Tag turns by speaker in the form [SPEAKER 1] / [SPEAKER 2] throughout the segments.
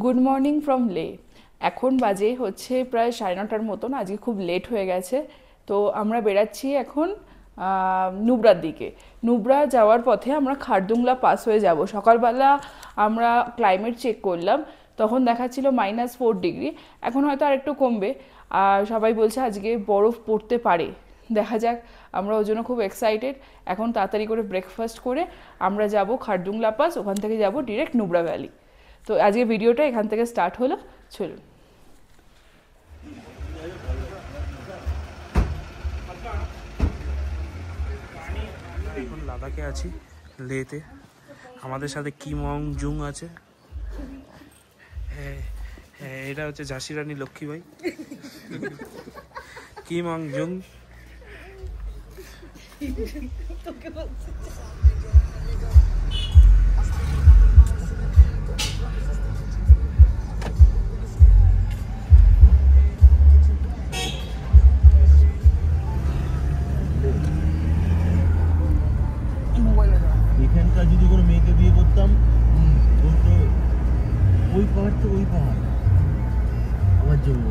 [SPEAKER 1] Good morning from লে। এখন বাজে হচ্ছে প্রায় 9:30টার মতন। আজকে খুব লেট হয়ে গেছে, তো আমরা বেরাচ্ছি এখন নুব্রার দিকে। নুব্রা যাওয়ার পথে আমরা খারদুংলা পাস হয়ে যাব। সকালবেলা আমরা ক্লাইমেট চেক করলাম, তখন দেখাচ্ছিল -4 ডিগ্রি। এখন হয়তো আর একটু কমবে, আর সবাই বলছে আজকে বরফ পড়তে পারে। দেখা যাক, আমরা ওই জন্য খুব এক্সাইটেড। এখন তাড়াতাড়ি করে ব্রেকফাস্ট করে আমরা যাব খারদুংলা পাস, ওখান থেকে যাব ডিরেক্ট নুব্রা ভ্যালি। তো আজকে ভিডিওটা এখান থেকে স্টার্ট হলো, চলুন।
[SPEAKER 2] এখন লাদাখে আছি, লেতে। আমাদের সাথে কিম অং জুং আছে। হ্যাঁ, এটা হচ্ছে ঝাঁসি রানী লক্ষ্মীবাই। কিম অং জুং।
[SPEAKER 3] এখানকার যদি কোনো মেয়েকে বিয়ে করতাম, বলতো ওই পাহাড় তো ওই পাহাড় আমার জন্য।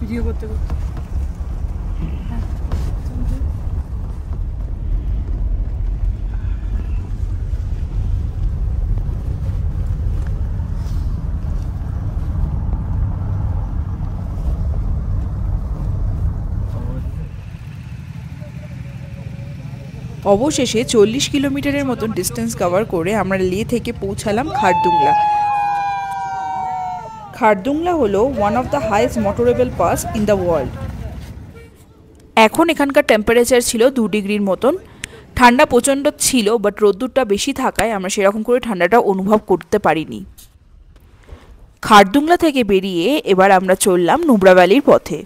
[SPEAKER 1] ভিডিও করতে করতে অবশেষে 40 কিলোমিটারের মতন ডিস্টেন্স কভার করে আমরা লে থেকে পৌঁছালাম খারদুংলা। খারদুংলা হলো one of the highest motorable pass in the world. এখন এখানকার টেম্পারেচার ছিল 2 ডিগ্রির মতন। ঠান্ডা প্রচণ্ড ছিল, বাট রোদ্দুরটা বেশি থাকায় আমরা সেরকম করে ঠান্ডাটা অনুভব করতে পারিনি। খারদুংলা থেকে বেরিয়ে এবার আমরা চললাম নুব্রা ভ্যালির পথে।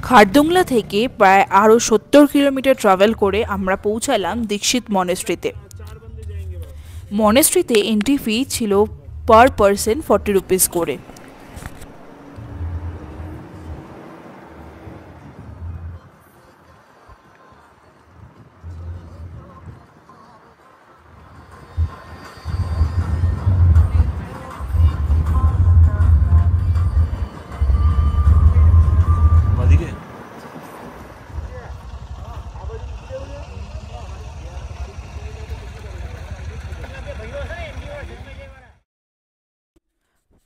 [SPEAKER 1] খারদুংলা থেকে প্রায় আরও 70 কিলোমিটার ট্রাভেল করে আমরা পৌঁছালাম দীক্ষিত মনেস্ট্রিতে। মনেস্ট্রিতে এন্ট্রি ফি ছিল পার পারসন 40 রুপিস করে।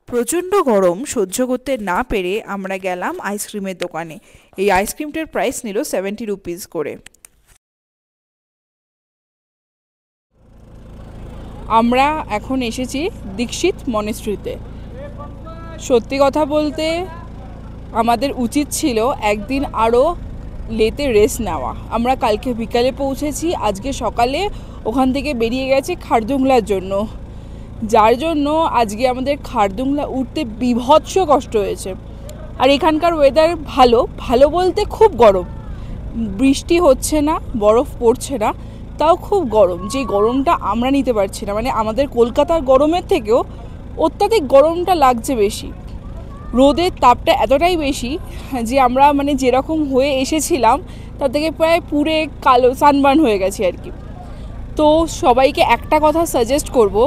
[SPEAKER 1] প্রচণ্ড গরম সহ্য করতে না পেরে আমরা গেলাম আইসক্রিমের দোকানে। এই আইসক্রিমটার প্রাইস নিল 70 রুপিস করে। আমরা এখন এসেছি দীক্ষিত মনেস্ট্রিতে। সত্যি কথা বলতে আমাদের উচিত ছিল একদিন আরও লেতে রেস্ট নেওয়া। আমরা কালকে বিকালে পৌঁছেছি, আজকে সকালে ওখান থেকে বেরিয়ে গেছে খারদুংলার জন্য, যার জন্য আজকে আমাদের খারদুংলা উঠতে বিভৎস কষ্ট হয়েছে। আর এখানকার ওয়েদার ভালো, ভালো বলতে খুব গরম, বৃষ্টি হচ্ছে না, বরফ পড়ছে না, তাও খুব গরম, যে গরমটা আমরা নিতে পারছি না। মানে আমাদের কলকাতার গরমের থেকেও অত্যাধিক গরমটা লাগছে বেশি। রোদের তাপটা এতটাই বেশি যে আমরা মানে যেরকম হয়ে এসেছিলাম তার থেকে প্রায় পুরে কালো সানবার্ন হয়ে গেছে আর কি। তো সবাইকে একটা কথা সাজেস্ট করব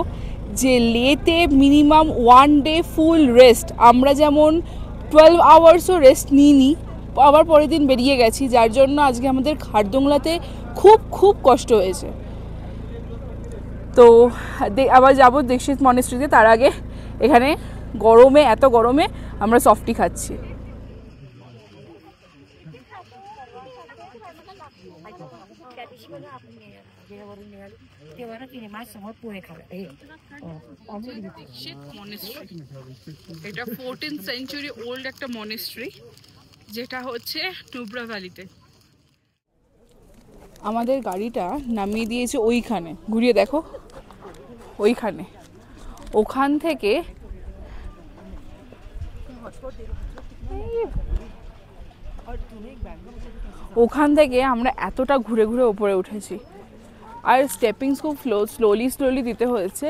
[SPEAKER 1] যে লেতে মিনিমাম 1 ডে ফুল রেস্ট। আমরা যেমন 12 আওয়ার্সও রেস্ট নিইনি, আবার পরের দিন বেরিয়ে গেছি, যার জন্য আজকে আমাদের খারদুংলাতে খুব খুব কষ্ট হয়েছে। তো আবার যাবো দীক্ষিত মনেস্ট্রিতে, তার আগে এখানে গরমে, এত গরমে আমরা সফটি খাচ্ছি। এটা 14th সেঞ্চুরি ওল্ড একটা মনেস্ট্রি, যেটা হচ্ছে নুব্রা ভ্যালিতে। আমাদের গাড়িটা নামিয়ে দিয়েছে ওইখানে, ঘুরিয়ে দেখো ওইখানে। ওখান থেকে আমরা এতটা ঘুরে ঘুরে ওপরে উঠেছি। আর স্টেপিংস খুব স্লোলি দিতে হয়েছে।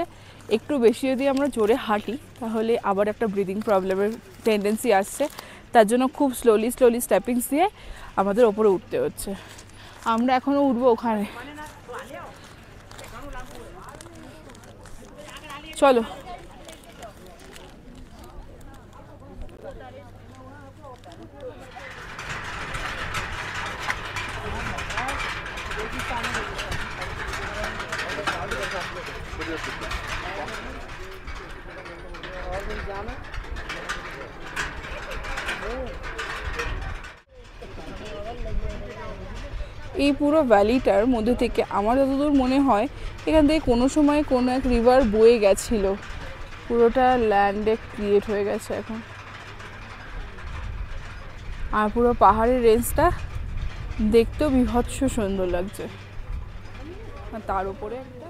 [SPEAKER 1] একটু বেশি যদি আমরা জোরে হাঁটি তাহলে আবার একটা ব্রিদিং প্রবলেমের টেন্ডেন্সি আসছে, তার জন্য খুব স্লোলি স্লোলি স্টেপিংস দিয়ে আমাদের ওপরে উঠতে হচ্ছে। আমরা এখনও উঠবো ওখানে, চলো। এই পুরো ভ্যালিটার মধ্যে থেকে আমার যতদূর মনে হয় এখান থেকে কোনো সময় কোনো এক রিভার বয়ে গেছিলো, পুরোটা ল্যান্ডে ক্রিয়েট হয়ে গেছে এখন। আর পুরো পাহাড়ের রেঞ্জটা দেখতেও বিভৎস সুন্দর লাগছে। আর তার উপরে একটা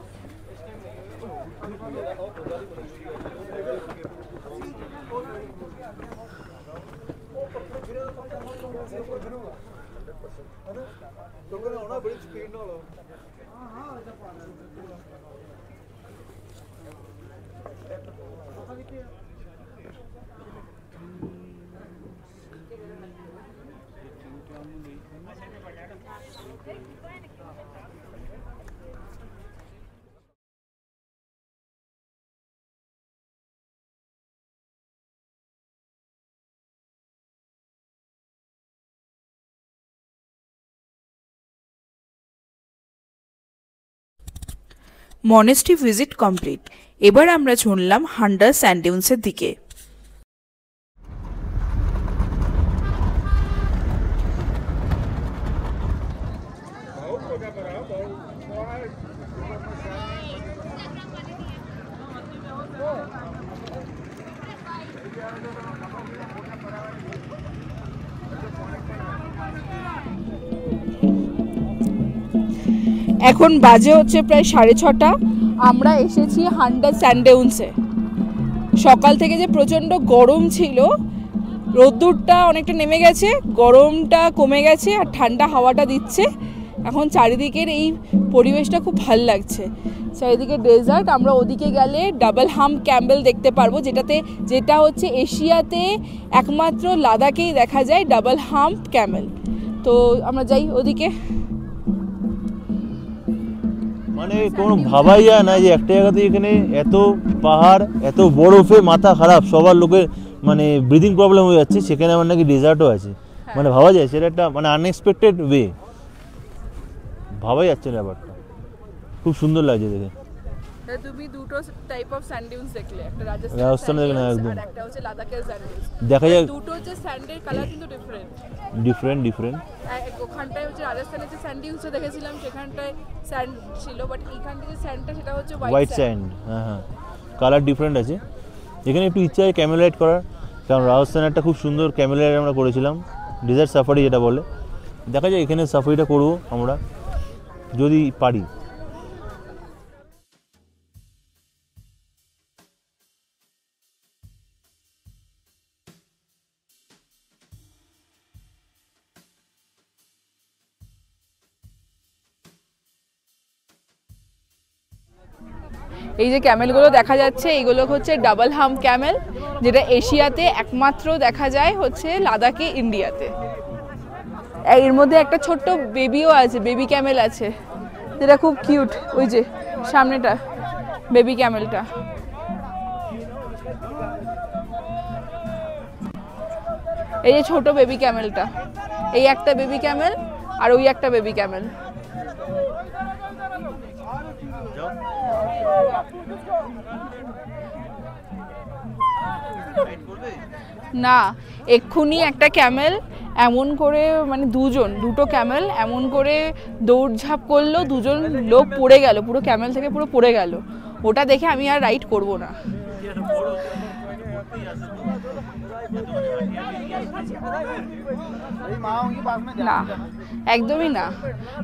[SPEAKER 4] মনেস্ট্রি ভিজিট কমপ্লিট। এবার আমরা চললাম হান্ডার স্যান্ড ডিউন্সের দিকে।
[SPEAKER 1] এখন বাজে হচ্ছে প্রায় 6:30। আমরা এসেছি হান্ডার স্যান্ড ডিউন্সে। সকাল থেকে যে প্রচণ্ড গরম ছিল, রোদ্দুরটা অনেকটা নেমে গেছে, গরমটা কমে গেছে আর ঠান্ডা হাওয়াটা দিচ্ছে। এখন চারিদিকের এই পরিবেশটা খুব ভাল লাগছে, চারিদিকে ডেজার্ট। আমরা ওদিকে গেলে ডাবল হাম্প ক্যামেল দেখতে পারবো, যেটা হচ্ছে এশিয়াতে একমাত্র লাদাখেই দেখা যায় ডাবল হাম্প ক্যামেল। তো আমরা যাই ওদিকে।
[SPEAKER 3] মানে কোনো ভাবাই যায় না যে একটা জায়গাতে এখানে এত পাহাড়, এত বরফে মাথা খারাপ, সবার লোকের মানে ব্রিদিং প্রবলেম হয়ে যাচ্ছে, সেখানে আমার নাকি ডেজার্টও আছে। মানে ভাবা যায় সেটা একটা মানে আনএক্সপেক্টেড ওয়ে, ভাবাই যাচ্ছে না ব্যাপারটা। খুব সুন্দর লাগছে দেখে।
[SPEAKER 1] তুমি দুটো টাইপ অফ স্যান্ড ডিউনস দেখলে, একটা
[SPEAKER 3] রাজস্থানে দেখলে একদম,
[SPEAKER 1] আর একটা হচ্ছে লাদাখের স্যান্ড ডিউনস।
[SPEAKER 3] দেখা যায়
[SPEAKER 1] দুটো হচ্ছে স্যান্ডের কালার কিন্তু
[SPEAKER 3] ডিফারেন্ট।
[SPEAKER 1] ওখানটায় হচ্ছে রাজস্থানের যে স্যান্ড ডিউনস দেখেছিলাম সেখানটায় স্যান্ড ছিল, বাট এইখানটায় যে স্যান্ডটা সেটা হচ্ছে
[SPEAKER 3] হোয়াইট স্যান্ড। হ্যাঁ, কালার ডিফারেন্ট আছে। এখানে একটু ইচ্ছা হয় ক্যামেল রাইড করার, কারণ রাজস্থানে একটা খুব সুন্দর ক্যামেল রাইড আমরা করেছিলাম, ডেজার্ট সাফারি যেটা বলে। দেখা যায় এখানে সাফারিটা করবো আমরা যদি পারি।
[SPEAKER 1] এই যে ক্যামেলগুলো দেখা যাচ্ছে, এইগুলো হচ্ছে ডাবল হাম্প ক্যামেল, যেটা এশিয়াতে একমাত্র দেখা যায় হচ্ছে লাদাখে, ইন্ডিয়াতে। এর মধ্যে একটা ছোট্ট বেবিও আছে, বেবি ক্যামেল আছে, যেটা খুব কিউট। ওই যে সামনেটা বেবি ক্যামেলটা। এই যে ছোট বেবি ক্যামেলটা, এই একটা বেবি ক্যামেল আর ওই একটা বেবি ক্যামেল। না, এক্ষুনি একটা ক্যামেল এমন করে মানে দুটো ক্যামেল এমন করে দৌড়ঝাঁপ করলো, দুজন লোক পড়ে গেল, পুরো ক্যামেল থেকে পুরো পড়ে গেল। ওটা দেখে আমি আর রাইড করব না। না, একদমই না।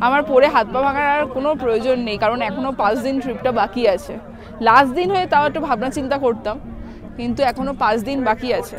[SPEAKER 1] আমার পরে হাত পা ভাঙার আর কোনো প্রয়োজন নেই, কারণ এখনো 5 দিন ট্রিপটা বাকি আছে। লাস্ট দিন হয়ে তাও একটু ভাবনা চিন্তা করতাম, কিন্তু এখনো 5 দিন বাকি আছে।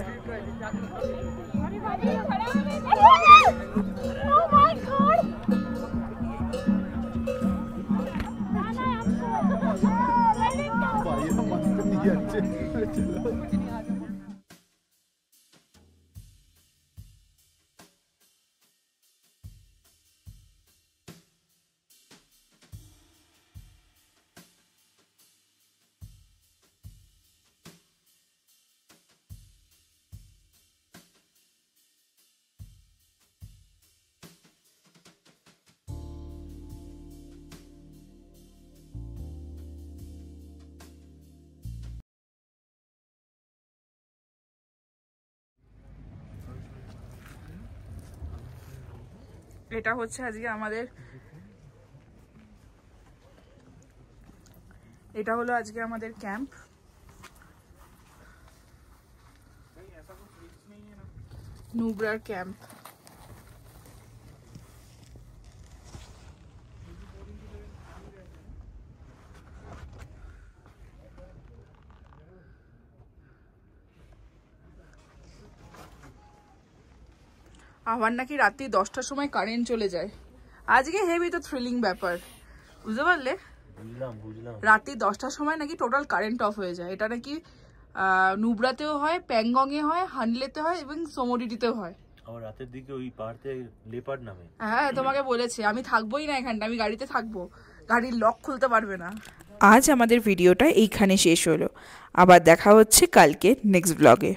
[SPEAKER 1] এটা হচ্ছে আজকে আমাদের, এটা হলো আজকে আমাদের ক্যাম্প। নুব্রার ক্যাম্প। আমার নাকি রাত্রি 10টার সময় কারেন্ট চলে যায়। আজকে হেভি তো থ্রিলিং ব্যাপার, বুঝতে পারলে?
[SPEAKER 3] বুঝলাম।
[SPEAKER 1] রাত্রি 10টার সময় নাকি টোটাল কারেন্ট অফ হয়ে যায়। এটা নাকি নুব্রাতেও হয়, প্যাংগংয়ে হয়, হানলেতে হয় এবং সোমোডিটিতেও হয়।
[SPEAKER 3] আবার রাতের দিকে ওই পাহাড়তে লেপার্ড নামে।
[SPEAKER 1] হ্যাঁ, তোমাকে বলেছে আমি থাকবোই না এখানটা, আমি গাড়িতে থাকবো, গাড়ির লক খুলতে পারবে না।
[SPEAKER 4] আজ আমাদের ভিডিওটা এইখানে শেষ হলো। আবার দেখা হচ্ছে কালকে নেক্সট ব্লগে।